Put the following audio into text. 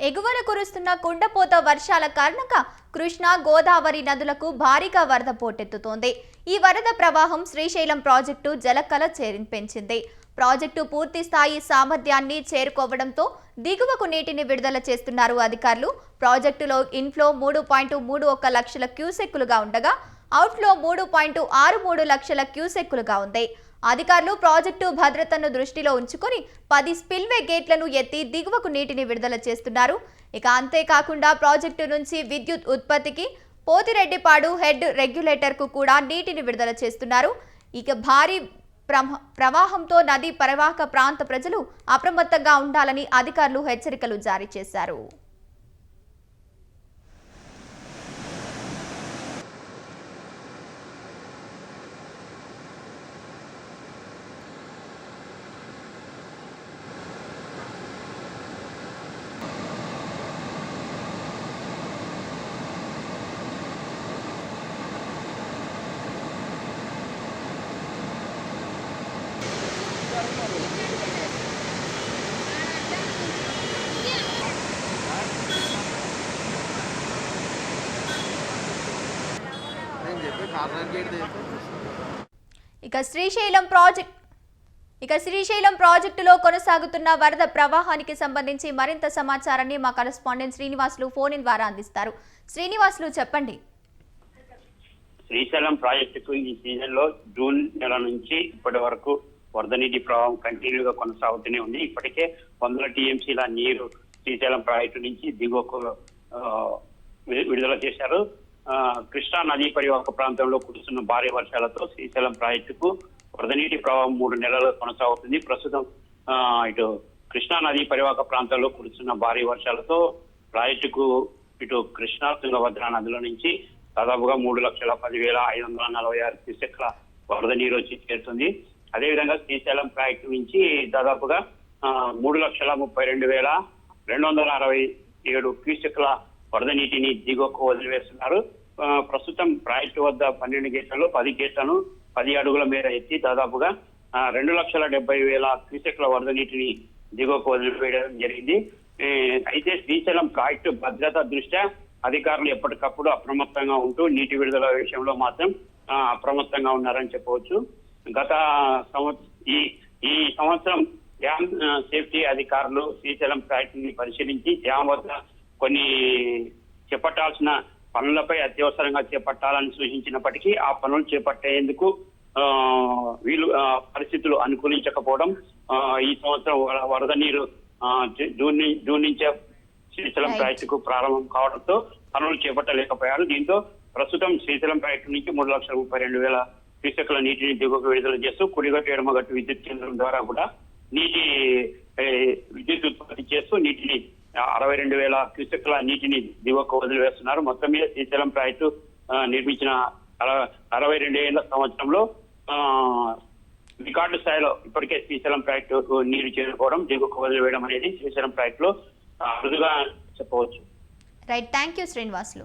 ఎగువన కురుస్తున్న కుండపోత వర్షాల కారణంగా కృష్ణా గోదావరి నదులకు భారీగా వరద పోటెత్తుతోంది. ఈ వరద ప్రవాహం శ్రీశైలం ప్రాజెక్టు జలకళ పెంచింది. ప్రాజెక్టు పూర్తి స్థాయి సామర్థ్యాన్ని చేరుకోవడంతో దిగువకు నీటిని విడుదల చేస్తున్నారు అధికారులు. ప్రాజెక్టులో ఇన్ఫ్లో 3.31 లక్షల క్యూసెక్కులుగా ఉండగా అవుట్ఫ్లో 3.63 లక్షల క్యూసెక్కులుగా ఉంది. అధికారులు ప్రాజెక్టు భద్రతను దృష్టిలో ఉంచుకొని 10 స్పిల్వే గేట్లను ఎత్తి దిగువకు నీటిని విడుదల చేస్తున్నారు. ఇక అంతేకాకుండా ప్రాజెక్టు నుంచి విద్యుత్ ఉత్పత్తికి పోతిరెడ్డిపాడు హెడ్ రెగ్యులేటర్కు కూడా నీటిని విడుదల చేస్తున్నారు. ఇక భారీ ప్రవాహంతో నదీ పరివాహక ప్రాంత ప్రజలు అప్రమత్తంగా ఉండాలని అధికారులు హెచ్చరికలు జారీ చేశారు. ఇక శ్రీశైలం ప్రాజెక్టులో కొనసాగుతున్న వరద ప్రవాహానికి సంబంధించి మరింత సమాచారాన్ని మా కరెస్పాండెంట్ శ్రీనివాసులు ఫోన్ ఇన్ ద్వారా అందిస్తారు. శ్రీనివాసులు చెప్పండి. శ్రీశైలం ప్రాజెక్టుకు ఈ సీజన్ లో జూన్ నెల నుంచి ఇప్పటి వరకు వరద నీటి ప్రవాహం కంటిన్యూగా కొనసాగుతూనే ఉంది. ఇప్పటికే 100 టీఎంసీల నీరు శ్రీశైలం ప్రాజెక్టు నుంచి దిగువకు విడుదల చేశారు. కృష్ణా నదీ పరివాహక ప్రాంతంలో కురుస్తున్న భారీ వర్షాలతో శ్రీశైలం ప్రాజెక్టుకు వరద నీటి ప్రవాహం 3 నెలలు కొనసాగుతుంది. ప్రస్తుతం ఇటు కృష్ణా నదీ పరివాహక ప్రాంతంలో కురుస్తున్న భారీ వర్షాలతో ప్రాజెక్టుకు ఇటు కృష్ణా తుంగభద్ర నదుల నుంచి దాదాపుగా 3,10,546 క్యూసెక్ల వరద నీరు వచ్చి చేరుతుంది. అదేవిధంగా శ్రీశైలం ప్రాజెక్టు నుంచి దాదాపుగా 3,32,267 క్యూసెక్ల వరద నీటిని దిగువకు వదిలివేస్తున్నారు. ప్రస్తుతం ప్రాజెక్టు వద్ద 12 గేట్లలో 10 గేట్లను 10 అడుగుల మేర ఎత్తి దాదాపుగా 2,70,000 క్యూసెక్ల వరద నీటిని దిగువకు వదిలివేయడం జరిగింది. అయితే శ్రీశైలం ప్రాజెక్టు భద్రత దృష్ట్యా అధికారులు ఎప్పటికప్పుడు అప్రమత్తంగా ఉంటూ నీటి విడుదల విషయంలో మాత్రం అప్రమత్తంగా ఉన్నారని చెప్పవచ్చు. గత ఈ సంవత్సరం డ్యామ్ సేఫ్టీ అధికారులు శ్రీశైలం ప్రాజెక్టుని పరిశీలించి డ్యామ్ వద్ద కొన్ని చేపట్టాల్సిన పనులపై అత్యవసరంగా చేపట్టాలని సూచించినప్పటికీ ఆ పనులు చేపట్టేందుకు పరిస్థితులు అనుకూలించకపోవడం ఈ సంవత్సరం వరద నీరు జూన్ నుంచే శ్రీశైలం ప్రాజెక్టుకు ప్రారంభం కావడంతో పనులు చేపట్టలేకపోయారు. దీంతో ప్రస్తుతం శ్రీశైలం ప్రాజెక్టు నుంచి 3,32,000 క్యూసెక్ల నీటిని దిగువకు విడుదల చేస్తూ కుడిగట్టు ఎడమగట్టు విద్యుత్ కేంద్రం ద్వారా కూడా విద్యుత్ ఉత్పత్తి చేస్తూ నీటిని 62,000 క్యూసెక్ల నీటిని దిగువకు వదిలివేస్తున్నారు. మొత్తం మీద శ్రీశైలం ప్రాజెక్టు నిర్మించిన 62 సంవత్సరంలో రికార్డు స్థాయిలో ఇప్పటికే శ్రీశైలం ప్రాజెక్టు నీరు చేరుకోవడం దిగువకు వదిలివేయడం అనేది శ్రీశైలం ప్రాజెక్టులో అరుదుగా చెప్పవచ్చు. Right, thank you Srinivasulu.